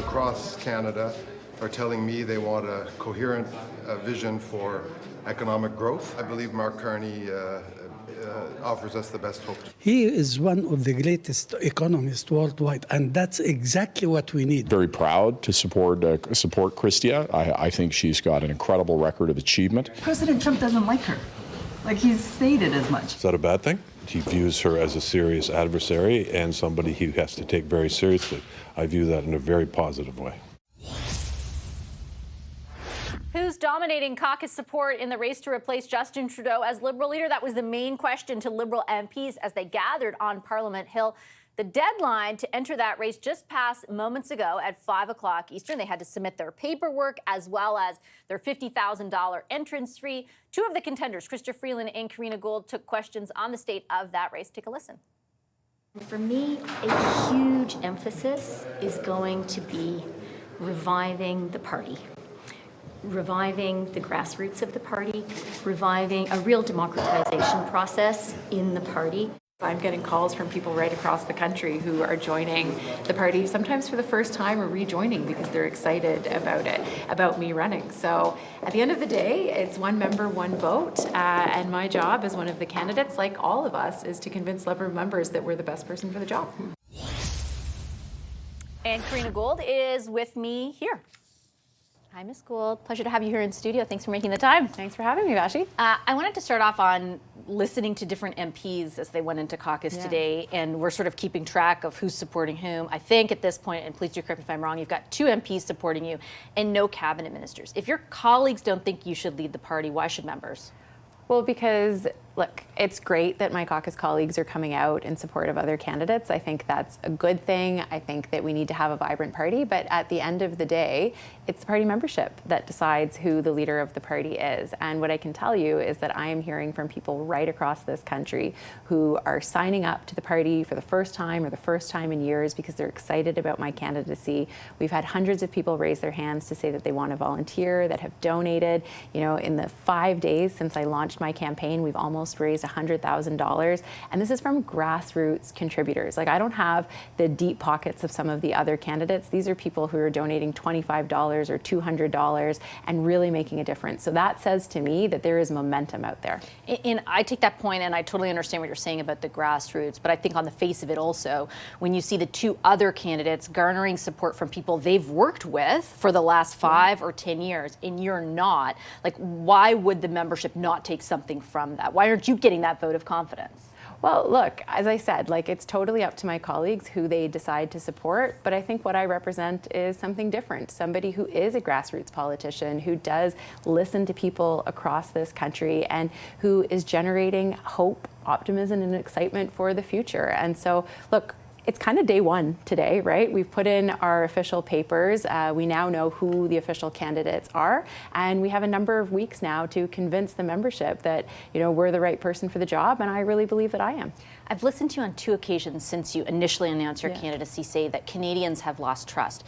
across Canada are telling me they want a coherent vision for economic growth. I believe Mark Carney offers us the best hope. He is one of the greatest economists worldwide, and that's exactly what we need. Very proud to support Chrystia. I think she's got an incredible record of achievement. President Trump doesn't like her. Like, he's stated as much. Is that a bad thing? He views her as a serious adversary and somebody he has to take very seriously. I view that in a very positive way. Who's dominating caucus support in the race to replace Justin Trudeau as Liberal leader? That was the main question to Liberal MPs as they gathered on Parliament Hill. The deadline to enter that race just passed moments ago at 5 o'clock Eastern. They had to submit their paperwork as well as their $50,000 entrance fee. Two of the contenders, Chrystia Freeland and Karina Gould, took questions on the state of that race. Take a listen. For me, a huge emphasis is going to be reviving the party. Reviving the grassroots of the party, reviving a real democratization process in the party. I'm getting calls from people right across the country who are joining the party, sometimes for the first time or rejoining because they're excited about it, about me running. So at the end of the day, it's one member, one vote. And my job as one of the candidates, like all of us, is to convince Liberal members that we're the best person for the job. And Karina Gould is with me here. Hi, Ms. Gould. Pleasure to have you here in studio. Thanks for making the time. Thanks for having me, Vassy. I wanted to start off on listening to different MPs as they went into caucus today, and we're sort of keeping track of who's supporting whom. I think at this point, and please do correct me if I'm wrong, you've got 2 MPs supporting you and no cabinet ministers. If your colleagues don't think you should lead the party, why should members? Well, because, look, it's great that my caucus colleagues are coming out in support of other candidates. I think that's a good thing. I think that we need to have a vibrant party. But at the end of the day, it's the party membership that decides who the leader of the party is. And what I can tell you is that I am hearing from people right across this country who are signing up to the party for the first time or the first time in years because they're excited about my candidacy. We've had hundreds of people raise their hands to say that they want to volunteer, that have donated. You know, in the 5 days since I launched my campaign, we've almost raised $100,000, and this is from grassroots contributors. Like, I don't have the deep pockets of some of the other candidates. These are people who are donating $25 or $200 and really making a difference. So that says to me that there is momentum out there. And I take that point, and I totally understand what you're saying about the grassroots, but I think on the face of it also, when you see the 2 other candidates garnering support from people they've worked with for the last 5 or 10 years, and you're not, like, why would the membership not take something from that? Why aren't you getting that vote of confidence? Well, look, as I said, like, it's totally up to my colleagues who they decide to support, but I think what I represent is something different. Somebody who is a grassroots politician, who does listen to people across this country and who is generating hope, optimism, and excitement for the future. And so, look, it's kind of day one today, right? We've put in our official papers. We now know who the official candidates are, and we have a number of weeks now to convince the membership that, you know, we're the right person for the job, and I really believe that I am. I've listened to you on 2 occasions since you initially announced your candidacy say that Canadians have lost trust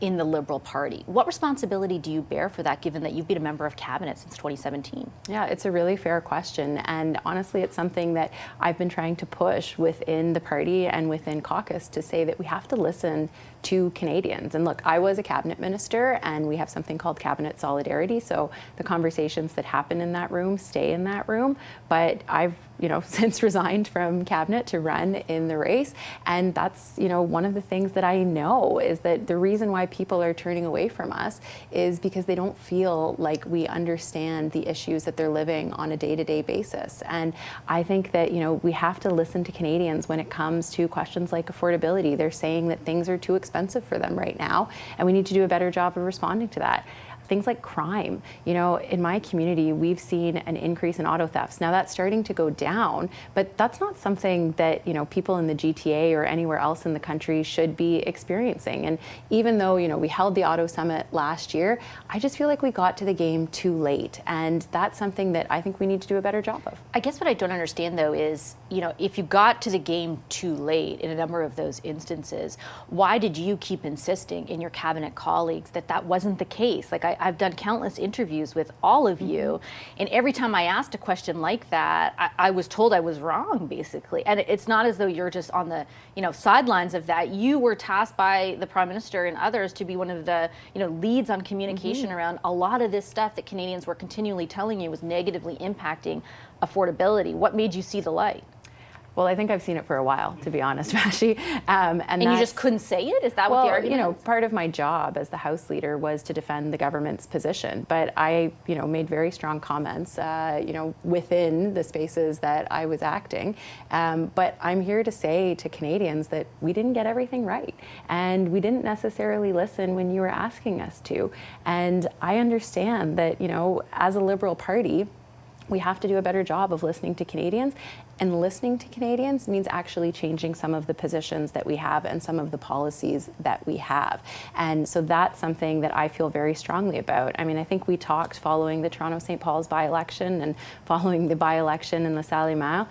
in the Liberal Party. What responsibility do you bear for that, given that you've been a member of cabinet since 2017? Yeah, it's a really fair question. And honestly, it's something that I've been trying to push within the party and within caucus to say that we have to listen to Canadians. And look, I was a cabinet minister, and we have something called cabinet solidarity. So the conversations that happen in that room stay in that room. But I've, you know, since resigned from cabinet to run in the race. And that's, you know, one of the things that I know is that the reason why people are turning away from us is because they don't feel like we understand the issues that they're living on a day-to-day basis. And I think that, you know, we have to listen to Canadians when it comes to questions like affordability. They're saying that things are too expensive for them right now, and we need to do a better job of responding to that. Things like crime. You know, in my community, we've seen an increase in auto thefts. Now that's starting to go down, but that's not something that, you know, people in the GTA or anywhere else in the country should be experiencing. And even though, you know, we held the Auto Summit last year, I just feel like we got to the game too late. And that's something that I think we need to do a better job of. I guess what I don't understand, though, is, you know, if you got to the game too late in a number of those instances, why did you keep insisting in your cabinet colleagues that that wasn't the case? Like, I've done countless interviews with all of you, and every time I asked a question like that, I was told I was wrong, basically. And it's not as though you're just on the sidelines of that. You were tasked by the Prime Minister and others to be one of the leads on communication around a lot of this stuff that Canadians were continually telling you was negatively impacting affordability. What made you see the light? Well, I think I've seen it for a while, to be honest, Vassy. And you just couldn't say it? Is that what the argument is? Part of my job as the House Leader was to defend the government's position. But I, made very strong comments, within the spaces that I was acting. But I'm here to say to Canadians that we didn't get everything right. And we didn't necessarily listen when you were asking us to. And I understand that, as a Liberal Party, we have to do a better job of listening to Canadians. And listening to Canadians means actually changing some of the positions that we have and some of the policies that we have. And so that's something that I feel very strongly about. I mean, I think we talked following the Toronto St. Paul's by-election and following the by-election in LaSalle-Mile.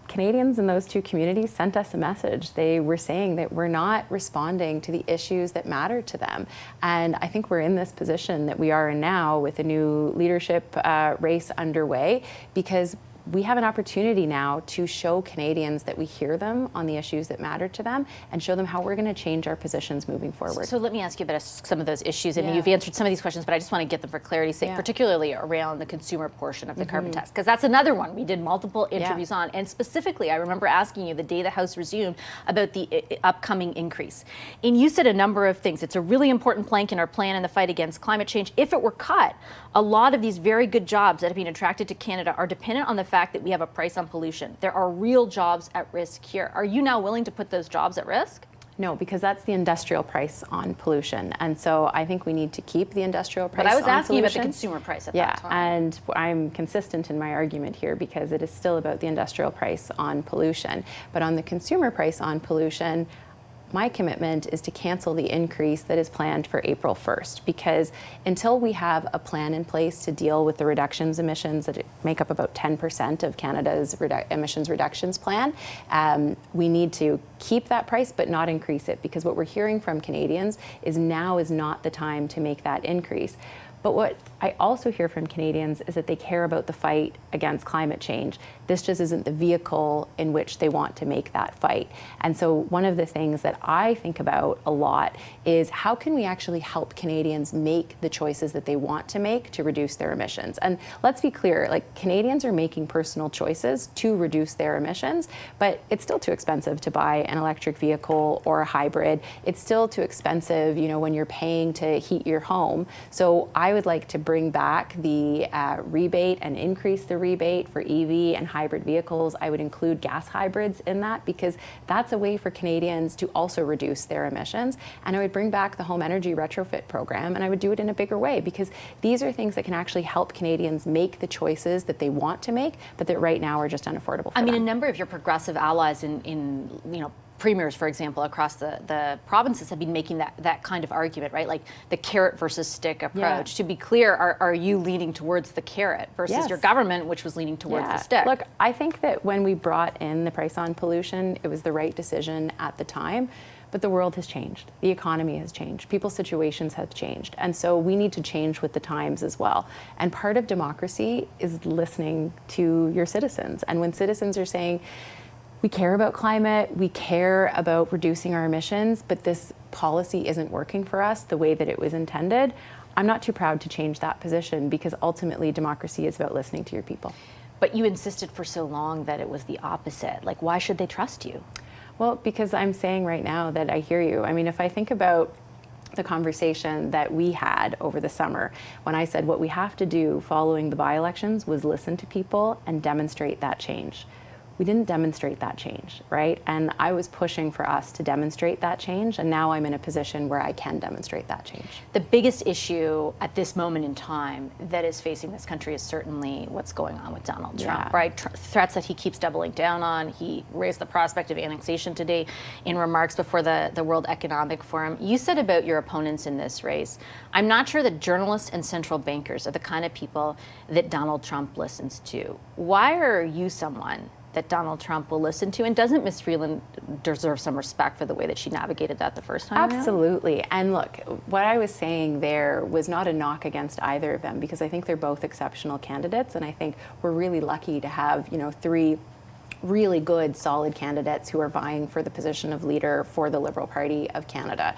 Canadians in those two communities sent us a message. They were saying that we're not responding to the issues that matter to them. And I think we're in this position that we are in now with a new leadership race underway, because we have an opportunity now to show Canadians that we hear them on the issues that matter to them and show them how we're going to change our positions moving forward. So let me ask you about some of those issues. I mean, you've answered some of these questions, but I just want to get them for clarity's sake, particularly around the consumer portion of the carbon tax, because that's another one we did multiple interviews on. And specifically, I remember asking you the day the House resumed about the upcoming increase. And you said a number of things. It's a really important plank in our plan in the fight against climate change. If it were cut, a lot of these very good jobs that have been attracted to Canada are dependent on the fact that we have a price on pollution. There are real jobs at risk here. Are you now willing to put those jobs at risk? No, because that's the industrial price on pollution. And so I think we need to keep the industrial price on pollution. But I was asking you about the consumer price at that time. And I'm consistent in my argument here because it is still about the industrial price on pollution. But on the consumer price on pollution, my commitment is to cancel the increase that is planned for April 1st, because until we have a plan in place to deal with the emissions that make up about 10% of Canada's emissions reductions plan, we need to keep that price but not increase it, because what we're hearing from Canadians is now is not the time to make that increase. But what I also hear from Canadians is that they care about the fight against climate change. This just isn't the vehicle in which they want to make that fight. And so one of the things that I think about a lot is how can we actually help Canadians make the choices that they want to make to reduce their emissions? And let's be clear, like, Canadians are making personal choices to reduce their emissions, but it's still too expensive to buy an electric vehicle or a hybrid. It's still too expensive, when you're paying to heat your home. So I would like to bring back the rebate and increase the rebate for EV and hybrid vehicles. I would include gas hybrids in that, because that's a way for Canadians to also reduce their emissions. And I would bring back the home energy retrofit program, and I would do it in a bigger way, because these are things that can actually help Canadians make the choices that they want to make, but that right now are just unaffordable for them. A number of your progressive allies in premiers, for example, across the provinces have been making that kind of argument, right? Like the carrot versus stick approach. Yeah. To be clear, are you leaning towards the carrot versus your government, which was leaning towards the stick? Look, I think that when we brought in the price on pollution, it was the right decision at the time. But the world has changed. The economy has changed. People's situations have changed. And so we need to change with the times as well. And part of democracy is listening to your citizens. And when citizens are saying, we care about climate, we care about reducing our emissions, but this policy isn't working for us the way that it was intended, I'm not too proud to change that position, because ultimately democracy is about listening to your people. But you insisted for so long that it was the opposite. Like, why should they trust you? Well, because I'm saying right now that I hear you. I mean, if I think about the conversation that we had over the summer, when I said what we have to do following the by-elections was listen to people and demonstrate that change. We didn't demonstrate that change, right? And I was pushing for us to demonstrate that change, and now I'm in a position where I can demonstrate that change. The biggest issue at this moment in time that is facing this country is certainly what's going on with Donald Trump, right? Threats that he keeps doubling down on. He raised the prospect of annexation today in remarks before the World Economic Forum. You said about your opponents in this race, I'm not sure that journalists and central bankers are the kind of people that Donald Trump listens to. Why are you someone that Donald Trump will listen to? And doesn't Ms. Freeland deserve some respect for the way that she navigated that the first time around? Absolutely. And look, what I was saying there was not a knock against either of them, because I think they're both exceptional candidates, and I think we're really lucky to have, you know, 3 really good, solid candidates who are vying for the position of leader for the Liberal Party of Canada.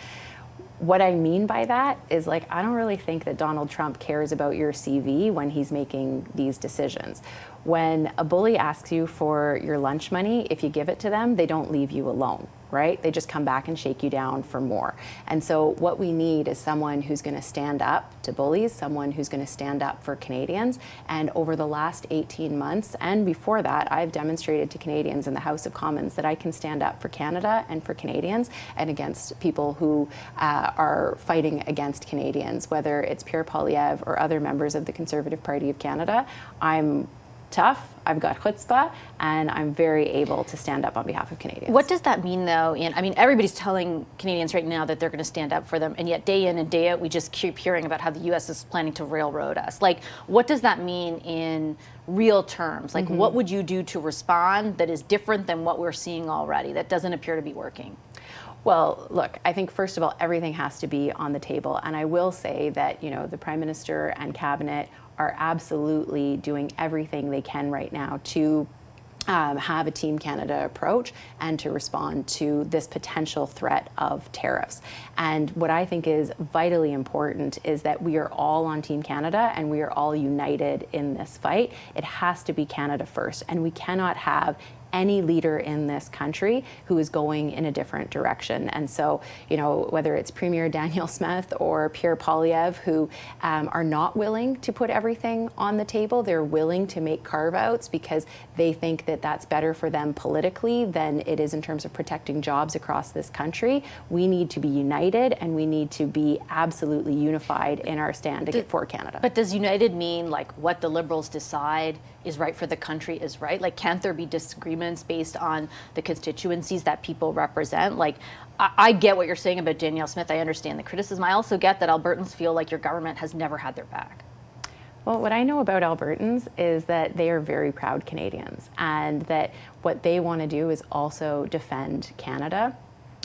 What I mean by that is, like, I don't really think that Donald Trump cares about your CV when he's making these decisions. When a bully asks you for your lunch money, if you give it to them, they don't leave you alone, right? They just come back and shake you down for more. And so what we need is someone who's going to stand up to bullies, someone who's going to stand up for Canadians. And over the last 18 months and before that, I've demonstrated to Canadians in the House of Commons that I can stand up for Canada and for Canadians and against people who are fighting against Canadians, whether it's Pierre Poilievre or other members of the Conservative Party of Canada. I'm tough, I've got chutzpah, and I'm very able to stand up on behalf of Canadians. What does that mean, though? I mean, everybody's telling Canadians right now that they're going to stand up for them, and yet day in and day out, we just keep hearing about how the U.S. is planning to railroad us. Like, what does that mean in real terms? Like, what would you do to respond that is different than what we're seeing already, that doesn't appear to be working? Well, look, I think first of all, everything has to be on the table. And I will say that, you know, the Prime Minister and Cabinet are absolutely doing everything they can right now to have a Team Canada approach and to respond to this potential threat of tariffs. And what I think is vitally important is that we are all on Team Canada and we are all united in this fight. It has to be Canada first, and we cannot have any leader in this country who is going in a different direction. And so, you know, whether it's Premier Danielle Smith or Pierre Poilievre, who are not willing to put everything on the table, they're willing to make carve-outs because they think that that's better for them politically than it is in terms of protecting jobs across this country. We need to be united, and we need to be absolutely unified in our stand for Canada. But does united mean, like, what the Liberals decide is right for the country is right? Like, can't there be disagreements based on the constituencies that people represent? Like, I get what you're saying about Danielle Smith. I understand the criticism. I also get that Albertans feel like your government has never had their back. Well, what I know about Albertans is that they are very proud Canadians, and that what they want to do is also defend Canada.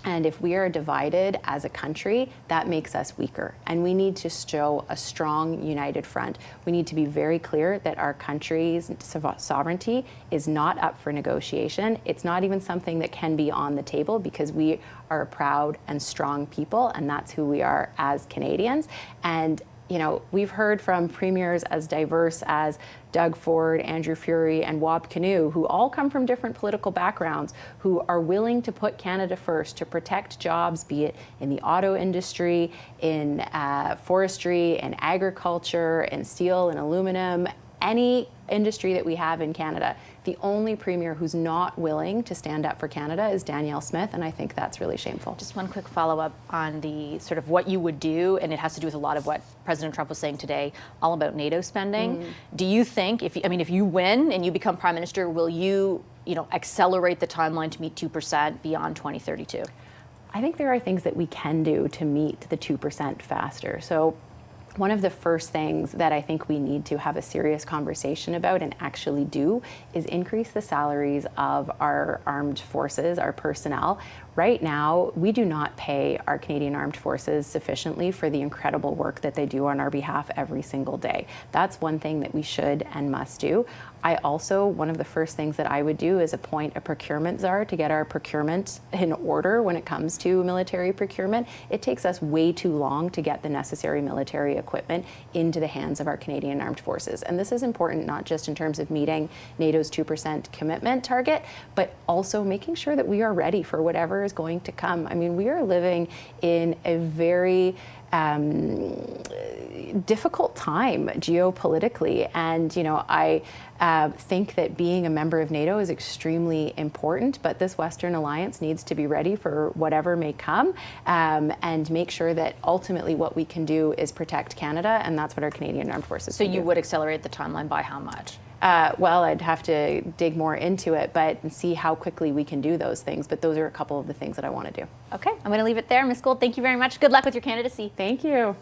And if we are divided as a country, that makes us weaker. And we need to show a strong, united front. We need to be very clear that our country's sovereignty is not up for negotiation. It's not even something that can be on the table, because we are a proud and strong people, and that's who we are as Canadians. And you know, we've heard from premiers as diverse as Doug Ford, Andrew Furey, and Wab Kinew, who all come from different political backgrounds, who are willing to put Canada first to protect jobs, be it in the auto industry, in forestry, in agriculture, in steel and aluminum, any industry that we have in Canada. The only premier who's not willing to stand up for Canada is Danielle Smith, and I think that's really shameful. Just one quick follow-up on the sort of what you would do, and it has to do with a lot of what President Trump was saying today, all about NATO spending. Do you think, if you win and you become Prime Minister, will you accelerate the timeline to meet 2% beyond 2032? I think there are things that we can do to meet the 2% faster. So one of the first things that I think we need to have a serious conversation about and actually do is increase the salaries of our armed forces, our personnel. Right now, we do not pay our Canadian Armed Forces sufficiently for the incredible work that they do on our behalf every single day. That's one thing that we should and must do. One of the first things that I would do is appoint a procurement czar to get our procurement in order when it comes to military procurement. It takes us way too long to get the necessary military equipment into the hands of our Canadian Armed Forces. And this is important not just in terms of meeting NATO's 2% commitment target, but also making sure that we are ready for whatever is going to come. I mean, we are living in a very difficult time geopolitically, and I think that being a member of NATO is extremely important, but this Western alliance needs to be ready for whatever may come, and make sure that ultimately what we can do is protect Canada, and that's what our Canadian Armed Forces So can you do. would accelerate the timeline by how much? Well, I'd have to dig more into it, but see how quickly we can do those things. But those are a couple of the things that I want to do. Okay, I'm going to leave it there. Ms. Gould, thank you very much. Good luck with your candidacy. Thank you.